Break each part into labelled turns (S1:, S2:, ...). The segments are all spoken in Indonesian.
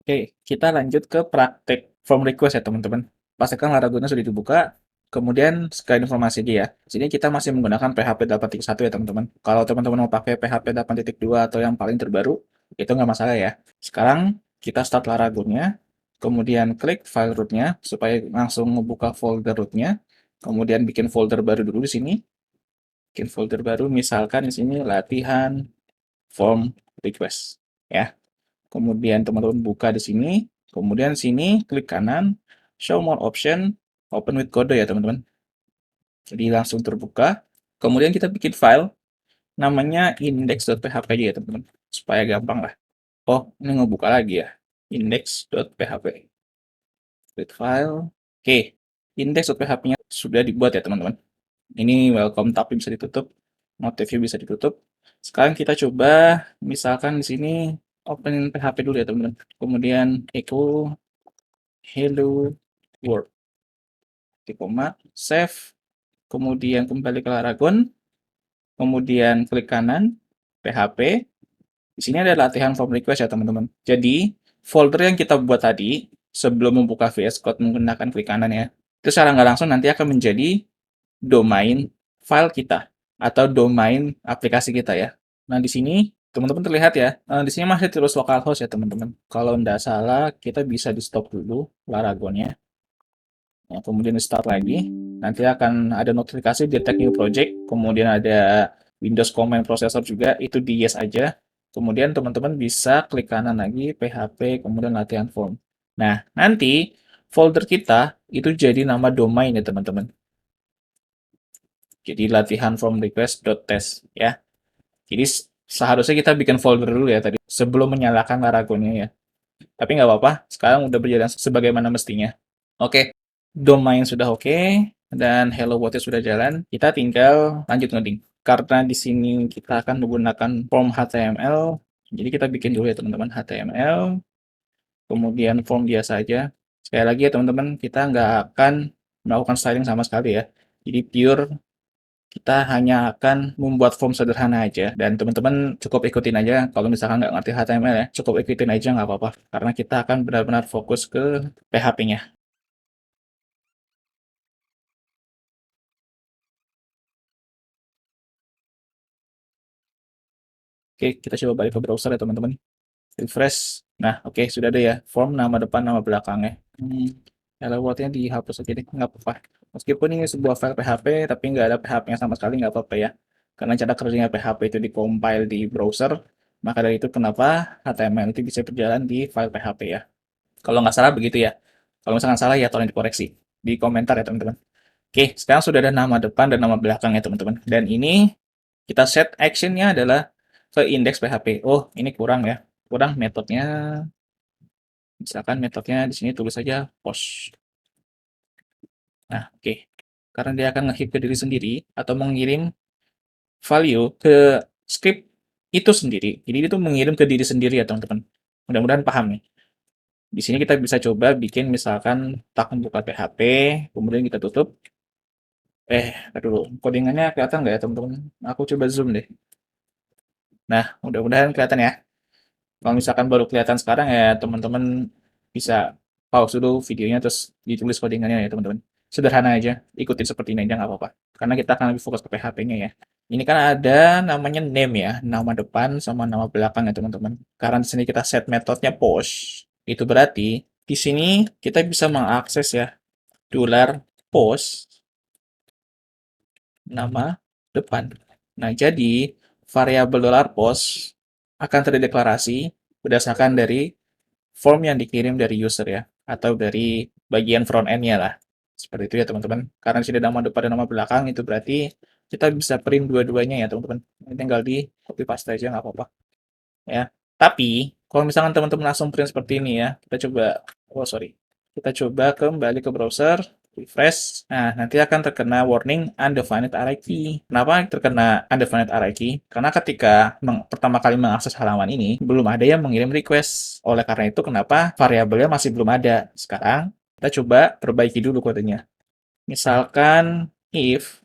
S1: Oke, kita lanjut ke praktek form request ya teman-teman. Pastikan Laraguna sudah dibuka, kemudian sekalian informasi dia. Sini kita masih menggunakan PHP 8.1 ya teman-teman. Kalau teman-teman mau pakai PHP 8.2 atau yang paling terbaru, itu nggak masalah ya. Sekarang kita start Laragunnya, kemudian klik file rootnya supaya langsung membuka folder rootnya. Kemudian bikin folder baru dulu di sini. Bikin folder baru, misalkan di sini latihan form request ya. Kemudian teman-teman buka di sini, kemudian sini klik kanan, show more option, open with kode ya teman-teman. Jadi langsung terbuka. Kemudian kita bikin file, namanya index.php aja ya teman-teman, supaya gampang lah. Oh, ini ngebuka lagi ya, index.php. Create file. Oke, index.php-nya sudah dibuat ya teman-teman. Ini welcome tapi bisa ditutup, notifnya bisa ditutup. Sekarang kita coba, misalkan di sini open PHP dulu ya teman-teman. Kemudian echo hello world, di koma, save, kemudian kembali ke Laragon, kemudian klik kanan, PHP. Di sini ada latihan form request ya teman-teman. Jadi folder yang kita buat tadi sebelum membuka VS Code menggunakan klik kanan ya, itu secara nggak langsung nanti akan menjadi domain file kita atau domain aplikasi kita ya. Nah di sini teman-teman terlihat ya, di sini masih terus localhost ya teman-teman. Kalau nggak salah kita bisa di stop dulu Laragonnya. Ya, kemudian start lagi, nanti akan ada notifikasi detect new project, kemudian ada Windows Command Processor juga, itu di yes aja. Kemudian teman-teman bisa klik kanan lagi, PHP, kemudian latihan form. Nah, nanti folder kita itu jadi nama domain ya teman-teman. Jadi latihan form request.test ya. Jadi seharusnya kita bikin folder dulu ya tadi, sebelum menyalakan Laragonnya ya. Tapi nggak apa-apa, sekarang udah berjalan sebagaimana mestinya. Oke, domain sudah oke, dan hello world sudah jalan. Kita tinggal lanjut ngoding. Karena di sini kita akan menggunakan form HTML, jadi kita bikin dulu ya teman-teman HTML, kemudian form biasa aja. Sekali lagi ya teman-teman, kita nggak akan melakukan styling sama sekali ya. Jadi pure kita hanya akan membuat form sederhana aja, dan teman-teman cukup ikutin aja. Kalau misalkan nggak ngerti HTML ya, cukup ikutin aja nggak apa-apa. Karena kita akan benar-benar fokus ke PHP-nya. Oke, kita coba balik ke browser ya teman-teman. Refresh. Nah, oke, sudah ada ya. Form nama depan, nama belakangnya. Hello world-nya dihapus aja deh, nggak apa-apa. Meskipun ini sebuah file PHP, tapi nggak ada PHP-nya sama sekali, nggak apa-apa ya. Karena cara kerjanya PHP itu di-compile di browser, maka dari itu kenapa HTML itu bisa berjalan di file PHP ya. Kalau nggak salah begitu ya. Kalau misalkan salah ya tolong dikoreksi di komentar ya teman-teman. Oke, sekarang sudah ada nama depan dan nama belakang ya teman-teman. Dan ini kita set action-nya adalah ke index PHP. Oh, ini kurang ya. Kurang metodenya. Misalkan metodenya di sini tulis saja post. Nah, oke. Karena dia akan nge-hit ke diri sendiri atau mengirim value ke script itu sendiri. Jadi itu mengirim ke diri sendiri ya teman-teman. Mudah-mudahan paham nih. Di sini kita bisa coba bikin misalkan tak membuka PHP, kemudian kita tutup. Aduh, codingannya kelihatan nggak ya teman-teman? Aku coba zoom deh. Nah, mudah-mudahan kelihatan ya. Kalau misalkan baru kelihatan sekarang ya teman-teman bisa pause dulu videonya terus ditulis codingannya ya teman-teman. Sederhana aja, ikutin seperti ini aja nggak apa-apa. Karena kita akan lebih fokus ke PHP-nya ya. Ini kan ada namanya name ya, nama depan sama nama belakang ya teman-teman. Karena di sini kita set metodenya post, itu berarti di sini kita bisa mengakses ya $post nama depan. Nah, jadi variabel $post akan terdeklarasi berdasarkan dari form yang dikirim dari user ya, atau dari bagian front end-nya lah. Seperti itu ya teman-teman. Karena di sini ada nama depan dan nama belakang, itu berarti kita bisa print dua-duanya ya teman-teman. Ini tinggal di copy paste aja nggak apa-apa ya. Tapi kalau misalkan teman-teman langsung print seperti ini ya, kita coba, oh sorry, kita coba kembali ke browser, refresh. Nah, nanti akan terkena warning undefined array key. Kenapa terkena undefined array key? Karena ketika pertama kali mengakses halaman ini, belum ada yang mengirim request. Oleh karena itu, kenapa variabelnya masih belum ada. Sekarang, kita coba perbaiki dulu kodenya. Misalkan if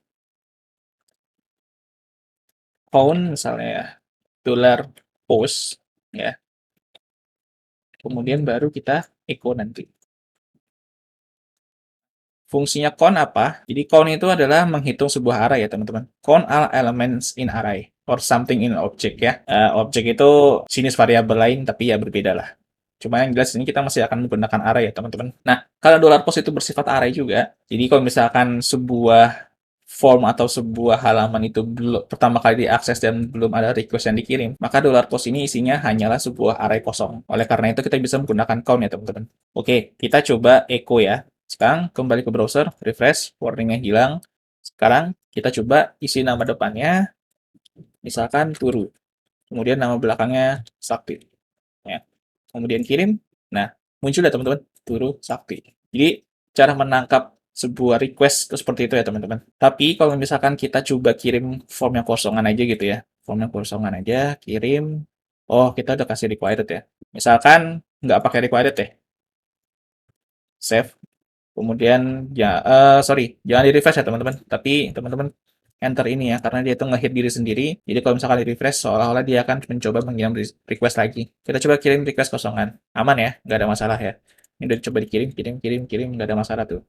S1: found misalnya ya, $post ya. kemudian baru kita echo nanti. Fungsinya count apa? Jadi count itu adalah menghitung sebuah array ya teman-teman. Count all elements in array or something in object ya. Objek itu jenis variabel lain tapi ya berbeda lah. Cuma yang jelas ini kita masih akan menggunakan array ya teman-teman. Nah, kalau $post itu bersifat array juga, jadi kalau misalkan sebuah form atau sebuah halaman itu belum pertama kali diakses dan belum ada request yang dikirim, maka $post ini isinya hanyalah sebuah array kosong. Oleh karena itu kita bisa menggunakan count ya teman-teman. Oke, kita coba echo ya. Sekarang kembali ke browser, refresh, warningnya hilang. Sekarang kita coba isi nama depannya, misalkan Turu. Kemudian nama belakangnya Sakti. Ya. Kemudian kirim. Nah, muncul ya teman-teman, Turu Sakti. Jadi, cara menangkap sebuah request itu seperti itu ya teman-teman. Tapi kalau misalkan kita coba kirim form yang kosongan aja gitu ya. Form yang kosongan aja, kirim. Oh, kita udah kasih required ya. Misalkan nggak pakai required ya. Save. Kemudian ya sorry, jangan di refresh ya teman-teman. Tapi teman-teman enter ini ya, karena dia itu nge-hit diri sendiri. Jadi kalau misalkan di refresh, seolah-olah dia akan mencoba mengirim request lagi. Kita coba kirim request kosongan. Aman ya, nggak ada masalah ya. Ini udah coba dikirim, kirim, nggak ada masalah tuh.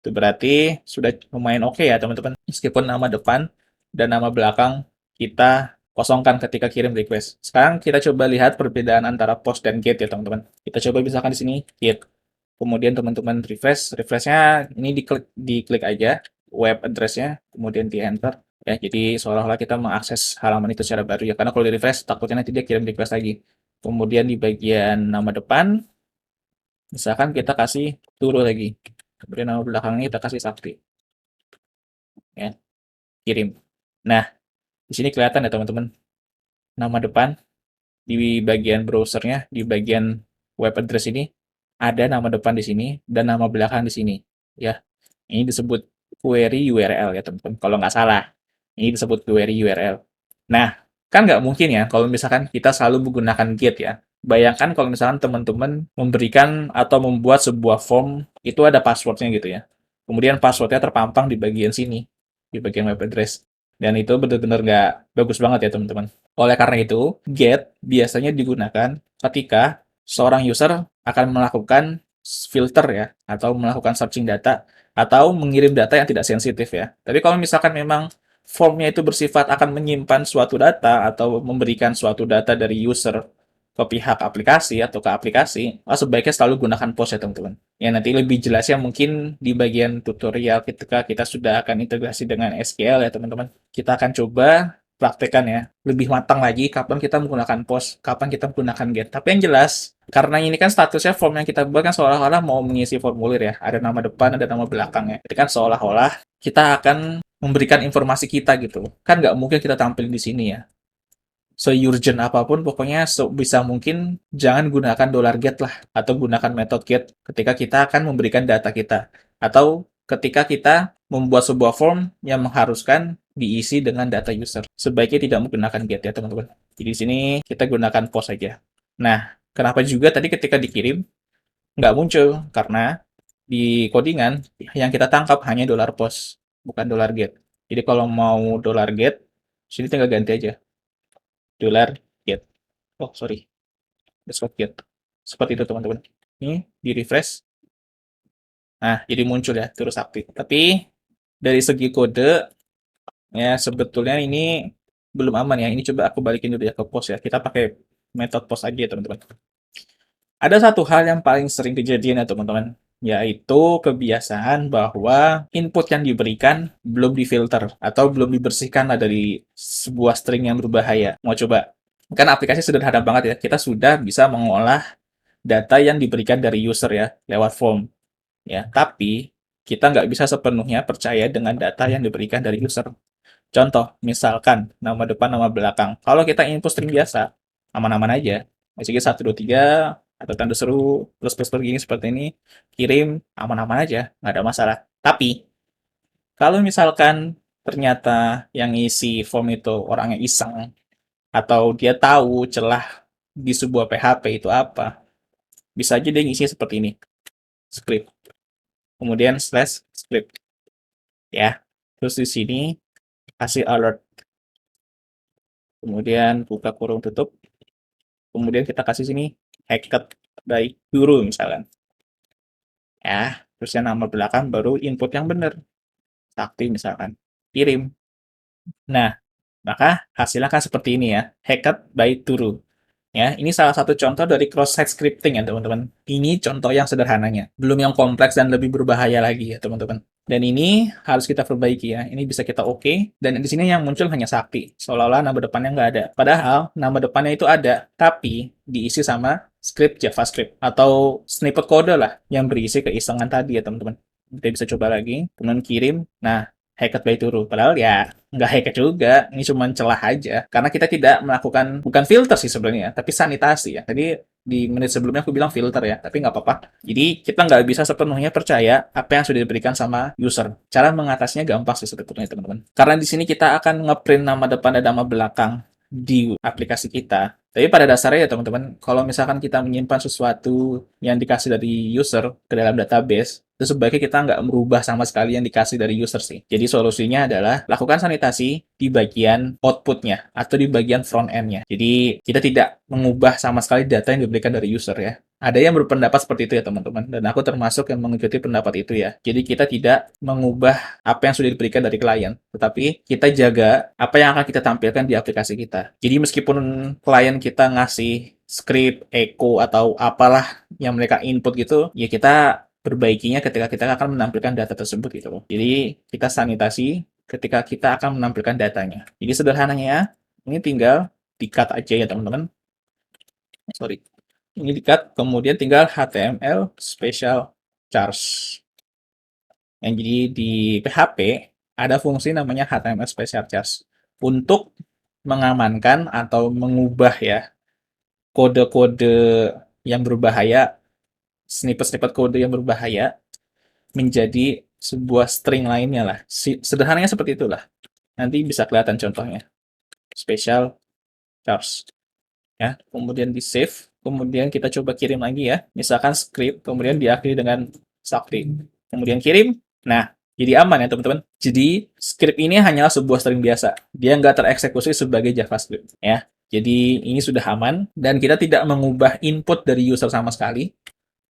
S1: Itu berarti sudah lumayan oke ya teman-teman. Meskipun nama depan dan nama belakang kita kosongkan ketika kirim request. Sekarang kita coba lihat perbedaan antara post dan get ya teman-teman. Kita coba misalkan di sini get. Kemudian teman-teman refreshnya ini diklik aja web address-nya, kemudian di enter. Ya, jadi seolah-olah kita mengakses halaman itu secara baru ya. Karena kalau di refresh takutnya nanti dia kirim request lagi. Kemudian di bagian nama depan, misalkan kita kasih Turu lagi. Kemudian nama belakangnya kita kasih Sakti. Ya, kirim. Nah, di sini kelihatan ya teman-teman. Nama depan di bagian browsernya, di bagian web address ini ada nama depan di sini dan nama belakang di sini. Ya, ini disebut query URL ya teman-teman. Kalau nggak salah, ini disebut query URL. Nah, kan nggak mungkin ya kalau misalkan kita selalu menggunakan get ya. Bayangkan kalau misalkan teman-teman memberikan atau membuat sebuah form, itu ada passwordnya gitu ya. Kemudian passwordnya terpampang di bagian sini, di bagian web address. Dan itu benar-benar nggak bagus banget ya teman-teman. Oleh karena itu, get biasanya digunakan ketika seorang user akan melakukan filter ya, atau melakukan searching data, atau mengirim data yang tidak sensitif ya. Tapi kalau misalkan memang formnya itu bersifat akan menyimpan suatu data atau memberikan suatu data dari user ke pihak aplikasi atau ke aplikasi, sebaiknya selalu gunakan post ya teman-teman. Ya nanti lebih jelasnya mungkin di bagian tutorial ketika kita sudah akan integrasi dengan SQL ya teman-teman. Kita akan coba praktekkan ya lebih matang lagi kapan kita menggunakan post, kapan kita menggunakan get. Tapi yang jelas, karena ini kan statusnya form yang kita buat kan seolah-olah mau mengisi formulir ya, ada nama depan, ada nama belakang ya. Jadi kan seolah-olah kita akan memberikan informasi kita gitu. Kan nggak mungkin kita tampil di sini ya. Se-urgent apapun, pokoknya bisa mungkin jangan gunakan $get lah, atau gunakan metode get ketika kita akan memberikan data kita. Atau ketika kita membuat sebuah form yang mengharuskan diisi dengan data user. Sebaiknya tidak menggunakan get ya teman-teman. Jadi di sini kita gunakan post saja. Nah, kenapa juga tadi ketika dikirim nggak muncul? Karena di codingan yang kita tangkap hanya $post, bukan $get. Jadi kalau mau $get, sini tinggal ganti aja $get. Oh, sorry, $get. Seperti itu teman-teman. Ini di refresh. Nah, jadi muncul ya terus aktif. Tapi dari segi kode ya sebetulnya ini belum aman ya. Ini coba aku balikin dulu ya ke post ya. Kita pakai metode post aja ya teman-teman. Ada satu hal yang paling sering kejadian ya teman-teman, yaitu kebiasaan bahwa input yang diberikan belum difilter atau belum dibersihkan lah dari sebuah string yang berbahaya. Mau coba? Kan aplikasi sederhana banget ya. Kita sudah bisa mengolah data yang diberikan dari user ya lewat form ya. Tapi kita nggak bisa sepenuhnya percaya dengan data yang diberikan dari user. Contoh, misalkan nama depan, nama belakang. Kalau kita input string biasa, aman-aman aja. Misalnya 1, 2, 3, atau tanda seru, plus begini seperti ini, kirim, aman-aman aja, nggak ada masalah. Tapi, kalau misalkan ternyata yang isi form itu orangnya iseng, atau dia tahu celah di sebuah PHP itu apa, bisa aja dia ngisi seperti ini, script. Kemudian slash script. Ya, terus di sini kasih alert. Kemudian buka kurung tutup. Kemudian kita kasih sini hacked. by guru misalkan. Ya, terusnya nama belakang baru input yang benar. Sakti misalkan. Kirim. Nah, maka hasilnya kan seperti ini ya. Hacked by Turu. Ya, ini salah satu contoh dari cross-site scripting ya teman-teman. Ini contoh yang sederhananya, belum yang kompleks dan lebih berbahaya lagi ya teman-teman. Dan ini harus kita perbaiki ya. Ini bisa kita oke. Dan di sini yang muncul hanya Sakti, seolah-olah nama depannya nggak ada. Padahal nama depannya itu ada, tapi diisi sama script JavaScript atau snippet kode lah yang berisi keisengan tadi ya teman-teman. Kita bisa coba lagi, kemudian kirim. Nah, hacked by Turu. Padahal ya nggak hacked juga, ini cuma celah aja. Karena kita tidak melakukan, bukan filter sih sebenarnya, tapi sanitasi ya. Tadi di menit sebelumnya aku bilang filter ya, tapi nggak apa-apa. Jadi kita nggak bisa sepenuhnya percaya apa yang sudah diberikan sama user. Cara mengatasinya gampang sih sebetulnya teman-teman. Karena di sini kita akan ngeprint nama depan dan nama belakang di aplikasi kita. Tapi pada dasarnya ya teman-teman, kalau misalkan kita menyimpan sesuatu yang dikasih dari user ke dalam database, itu sebaiknya kita nggak merubah sama sekali yang dikasih dari user sih. Jadi solusinya adalah lakukan sanitasi di bagian outputnya atau di bagian front end-nya. Jadi kita tidak mengubah sama sekali data yang diberikan dari user ya. Ada yang berpendapat seperti itu ya teman-teman, dan aku termasuk yang mengikuti pendapat itu ya. Jadi kita tidak mengubah apa yang sudah diberikan dari klien, tetapi kita jaga apa yang akan kita tampilkan di aplikasi kita. Jadi meskipun klien kita ngasih script, echo, atau apalah yang mereka input gitu, ya kita perbaikinya ketika kita akan menampilkan data tersebut gitu loh. Jadi kita sanitasi ketika kita akan menampilkan datanya. Jadi sederhananya ya, ini tinggal di-cut aja ya teman-teman. Sorry. Ini di-cut, kemudian tinggal HTML special charge. Yang jadi di PHP ada fungsi namanya HTML special charge untuk mengamankan atau mengubah ya kode-kode yang berbahaya, snippet-snippet kode yang berbahaya menjadi sebuah string lainnya lah. Sederhananya seperti itulah. Nanti bisa kelihatan contohnya. Special charge. Ya, kemudian di save, kemudian kita coba kirim lagi ya. Misalkan script, kemudian diakhiri dengan sakti. Kemudian kirim. Nah, jadi aman ya teman-teman. Jadi script ini hanyalah sebuah string biasa. Dia nggak tereksekusi sebagai JavaScript ya. Jadi ini sudah aman dan kita tidak mengubah input dari user sama sekali.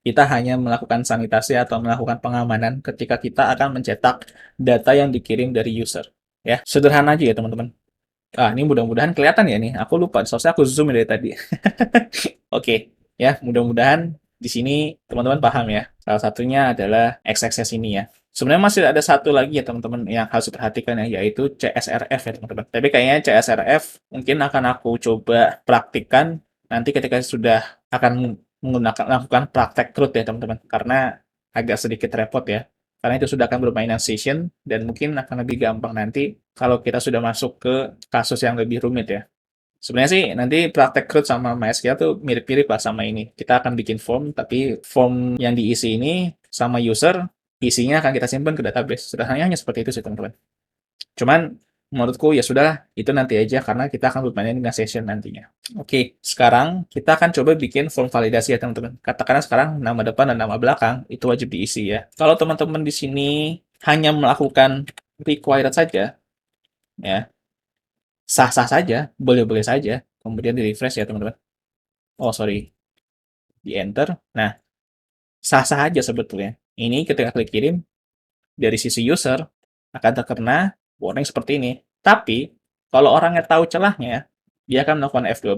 S1: Kita hanya melakukan sanitasi atau melakukan pengamanan ketika kita akan mencetak data yang dikirim dari user. Ya, sederhana aja ya teman-teman. Ah, ini mudah-mudahan kelihatan ya nih. Aku lupa, soalnya aku zoom dari tadi. Oke, ya mudah-mudahan di sini teman-teman paham ya. Salah satunya adalah XXS ini ya. Sebenarnya masih ada satu lagi ya teman-teman yang harus diperhatikan ya, yaitu CSRF ya teman-teman. Tapi kayaknya CSRF mungkin akan aku coba praktikkan nanti ketika sudah akan melakukan praktek CRUD ya teman-teman. Karena agak sedikit repot ya. Karena itu sudah akan bermainan session dan mungkin akan lebih gampang nanti kalau kita sudah masuk ke kasus yang lebih rumit ya. Sebenarnya sih nanti praktek CRUD sama MySQL tuh mirip-mirip lah sama ini. Kita akan bikin form, tapi form yang diisi ini sama user, isinya akan kita simpan ke database. Sederhananya hanya seperti itu sih teman-teman. Cuman menurutku ya sudah, itu nanti aja karena kita akan bermain dengan session nantinya. Oke, sekarang kita akan coba bikin form validasi ya teman-teman. Katakanlah sekarang nama depan dan nama belakang itu wajib diisi ya. Kalau teman-teman di sini hanya melakukan required saja, ya sah-sah saja, boleh-boleh saja. Kemudian di refresh ya teman-teman. Oh sorry, di enter. Nah, sah-sah aja sebetulnya. Ini ketika klik kirim, dari sisi user akan terkena warning seperti ini. Tapi, kalau orangnya tahu celahnya, dia akan melakukan F12,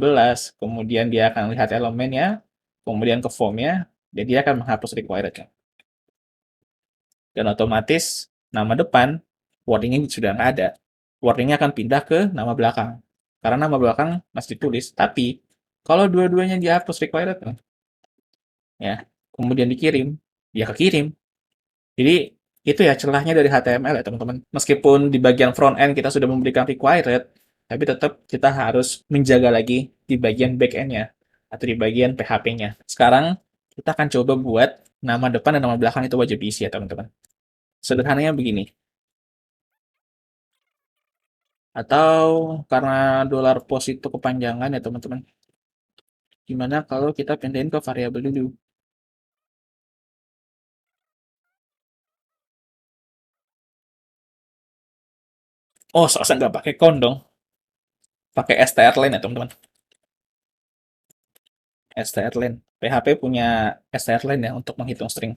S1: kemudian dia akan lihat elemennya, kemudian ke formnya, dan dia akan menghapus required. Dan otomatis nama depan, warningnya sudah nggak ada. Warningnya akan pindah ke nama belakang. Karena nama belakang masih ditulis, tapi kalau dua-duanya dihapus required, ya, kemudian dikirim, ya kekirim. Jadi itu ya celahnya dari HTML ya teman-teman. Meskipun di bagian front end kita sudah memberikan required, tapi tetap kita harus menjaga lagi di bagian back end-nya atau di bagian PHP-nya. Sekarang kita akan coba buat nama depan dan nama belakang itu wajib diisi ya teman-teman. Sederhananya begini. Atau karena dolar pos itu kepanjangan ya teman-teman. Gimana kalau kita pindahin ke variabel dulu? Oh, soalnya nggak pakai count dong. Pakai str line ya teman-teman. strlen. PHP punya strlen ya untuk menghitung string.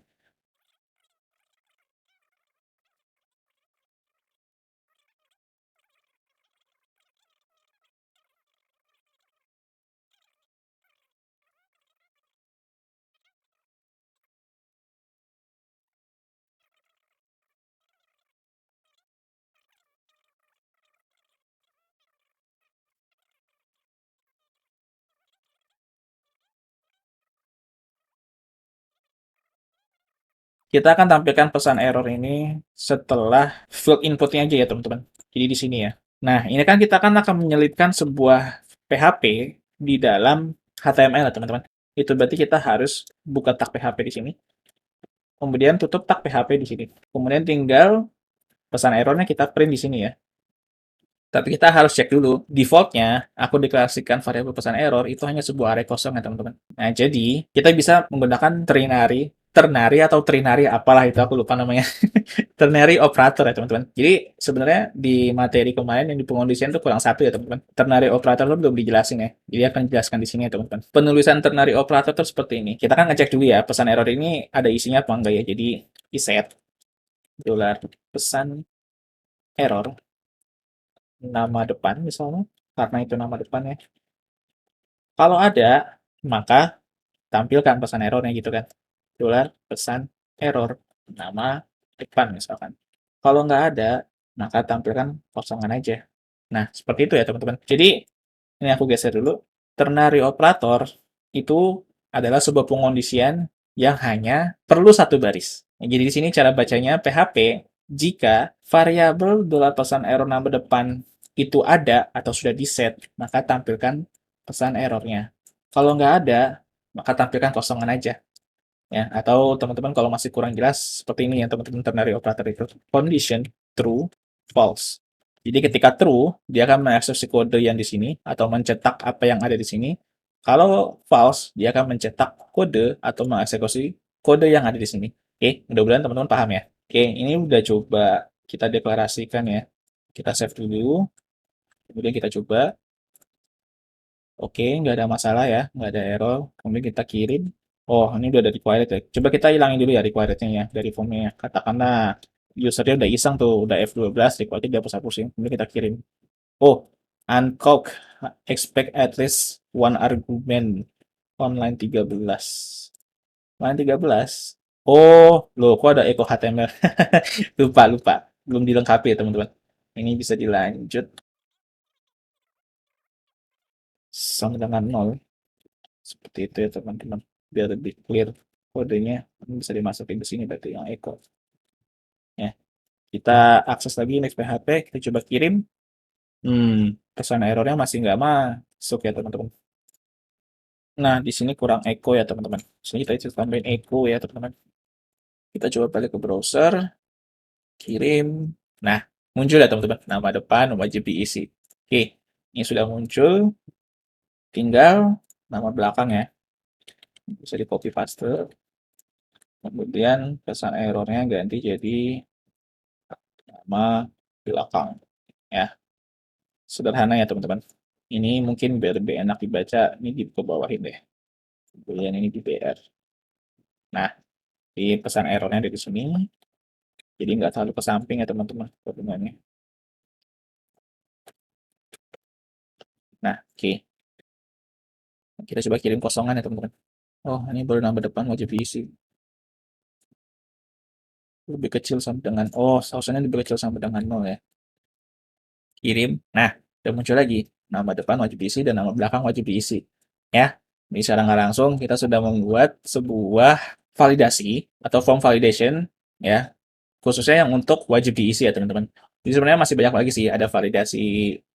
S1: Kita akan tampilkan pesan error ini setelah field inputnya aja ya teman-teman. Jadi di sini ya. Nah, ini kan kita akan menyelipkan sebuah PHP di dalam HTML ya teman-teman. Itu berarti kita harus buka tag PHP di sini, kemudian tutup tag PHP di sini. Kemudian tinggal pesan errornya kita print di sini ya. Tapi kita harus cek dulu. Defaultnya, aku deklarasikan variabel pesan error itu hanya sebuah array kosong ya teman-teman. Nah, jadi kita bisa menggunakan ternary atau trinary, apalah itu aku lupa namanya. Ternary operator ya teman-teman. Jadi sebenarnya di materi kemarin yang di pengondisian itu kurang satu ya teman-teman. Ternary operator itu belum dijelasin ya. Jadi akan dijelaskan di sini ya teman-teman. Penulisan ternary operator itu seperti ini. Kita kan ngecek dulu ya pesan error ini ada isinya apa enggak ya. Jadi iset dolar pesan error nama depan misalnya, karena itu nama depannya. Kalau ada, maka tampilkan pesan errornya gitu kan. Dolar pesan error nama depan misalkan. Kalau nggak ada, maka tampilkan kosongan aja. Nah, seperti itu ya teman-teman. Jadi, ini aku geser dulu. Ternary operator itu adalah sebuah pengondisian yang hanya perlu satu baris. Jadi di sini cara bacanya PHP jika variabel dolar pesan error nama depan itu ada atau sudah di set, maka tampilkan pesan errornya. Kalau nggak ada, maka tampilkan kosongan aja. Ya, atau teman-teman kalau masih kurang jelas seperti ini ya teman-teman ternary operator itu. Condition true, false. Jadi ketika true, dia akan mengeksekusi kode yang di sini atau mencetak apa yang ada di sini. Kalau false, dia akan mencetak kode atau mengeksekusi kode yang ada di sini. Oke, mudah-mudahan teman-teman paham ya. Oke, ini udah coba kita deklarasikan ya. Kita save dulu, kemudian kita coba. Oke, nggak ada masalah ya, nggak ada error. Kemudian kita kirim. Oh, ini udah ada required ya. Coba kita hilangin dulu ya requirednya ya dari formnya. Katakanlah usernya udah iseng tuh, udah F12, required dihapus-hapusin. Kemudian kita kirim. Oh, uncock. Expect at least one argument. Online 13. Online 13. Oh, loh, kok ada echo HTML? Lupa, lupa. Belum dilengkapi ya, teman-teman. Ini bisa dilanjut sama dengan nol. Seperti itu ya teman-teman. Biar lebih clear kodenya ini bisa dimasukin ke sini berarti yang echo. Ya, kita akses lagi next PHP, kita coba kirim. Pesan errornya masih nggak masuk ya teman-teman. Nah, di sini kurang echo ya teman-teman. Di sini kita bisa tambahin echo ya teman-teman. Kita coba balik ke browser, kirim. Nah, muncul ya teman-teman. Nama depan wajib diisi. Oke, ini sudah muncul. Tinggal nama belakang ya. Bisa di copy paste. Kemudian pesan errornya ganti jadi nama belakang ya. Sederhana ya teman-teman. Ini mungkin biar lebih enak dibaca, ini di ke bawahin deh. Kemudian ini di BR. Nah, di pesan errornya ada di sini. Jadi nggak terlalu ke samping ya teman-teman hubungannya. Nah, oke. Kita coba kirim kosongan ya teman-teman. Oh, ini baru nama depan wajib diisi. Lebih kecil sama dengan, oh, seharusnya lebih kecil sama dengan 0 ya. Kirim. Nah, udah muncul lagi. Nama depan wajib diisi dan nama belakang wajib diisi. Ya, ini secara nggak langsung kita sudah membuat sebuah validasi atau form validation ya, khususnya yang untuk wajib diisi ya teman-teman. Jadi sebenarnya masih banyak lagi sih, ada validasi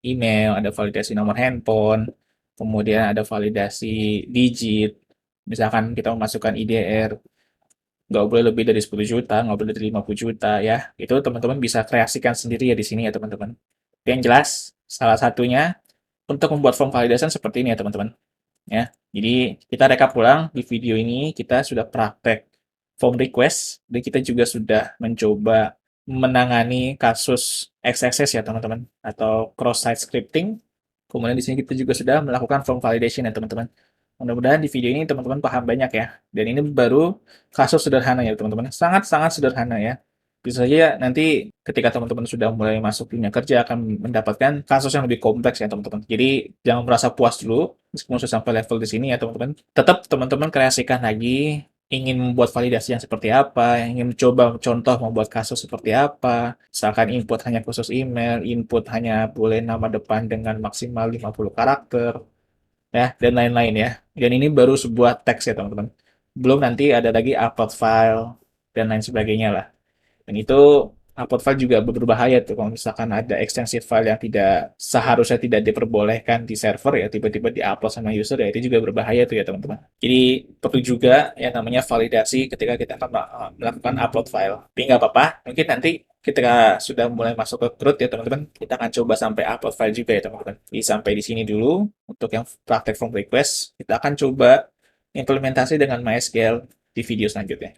S1: email, ada validasi nomor handphone, kemudian ada validasi digit. Misalkan kita memasukkan IDR, nggak boleh lebih dari 10 juta, nggak boleh dari 50 juta ya. Itu teman-teman bisa kreasikan sendiri ya di sini ya teman-teman. Yang jelas, salah satunya untuk membuat form validation seperti ini ya teman-teman. Ya, jadi kita rekap ulang di video ini kita sudah praktek form request dan kita juga sudah mencoba menangani kasus XSS ya teman-teman atau cross site scripting. Kemudian di sini kita juga sudah melakukan form validation ya teman-teman. Mudah-mudahan di video ini teman-teman paham banyak ya. Dan ini baru kasus sederhana ya teman-teman. Sangat-sangat sederhana ya. Bisa saja nanti ketika teman-teman sudah mulai masuk dunia kerja akan mendapatkan kasus yang lebih kompleks ya teman-teman. Jadi jangan merasa puas dulu meskipun sudah sampai level di sini ya teman-teman. Tetap teman-teman kreasikan lagi, ingin membuat validasi yang seperti apa, ingin mencoba contoh membuat kasus seperti apa. Misalkan input hanya khusus email, input hanya boleh nama depan dengan maksimal 50 karakter, ya, dan lain-lain ya. Dan ini baru sebuah teks ya teman-teman. Belum nanti ada lagi upload file dan lain sebagainya lah. Dan itu upload file juga berbahaya tuh kalau misalkan ada extensive file yang tidak seharusnya tidak diperbolehkan di server ya tiba-tiba diupload sama user ya itu juga berbahaya tuh ya teman-teman. Jadi perlu juga yang namanya validasi ketika kita akan melakukan upload file. Tapi nggak apa-apa, mungkin nanti ketika sudah mulai masuk ke root ya teman-teman, kita akan coba sampai upload file juga ya teman-teman. Jadi sampai di sini dulu untuk yang praktek form request. Kita akan coba implementasi dengan MySQL di video selanjutnya.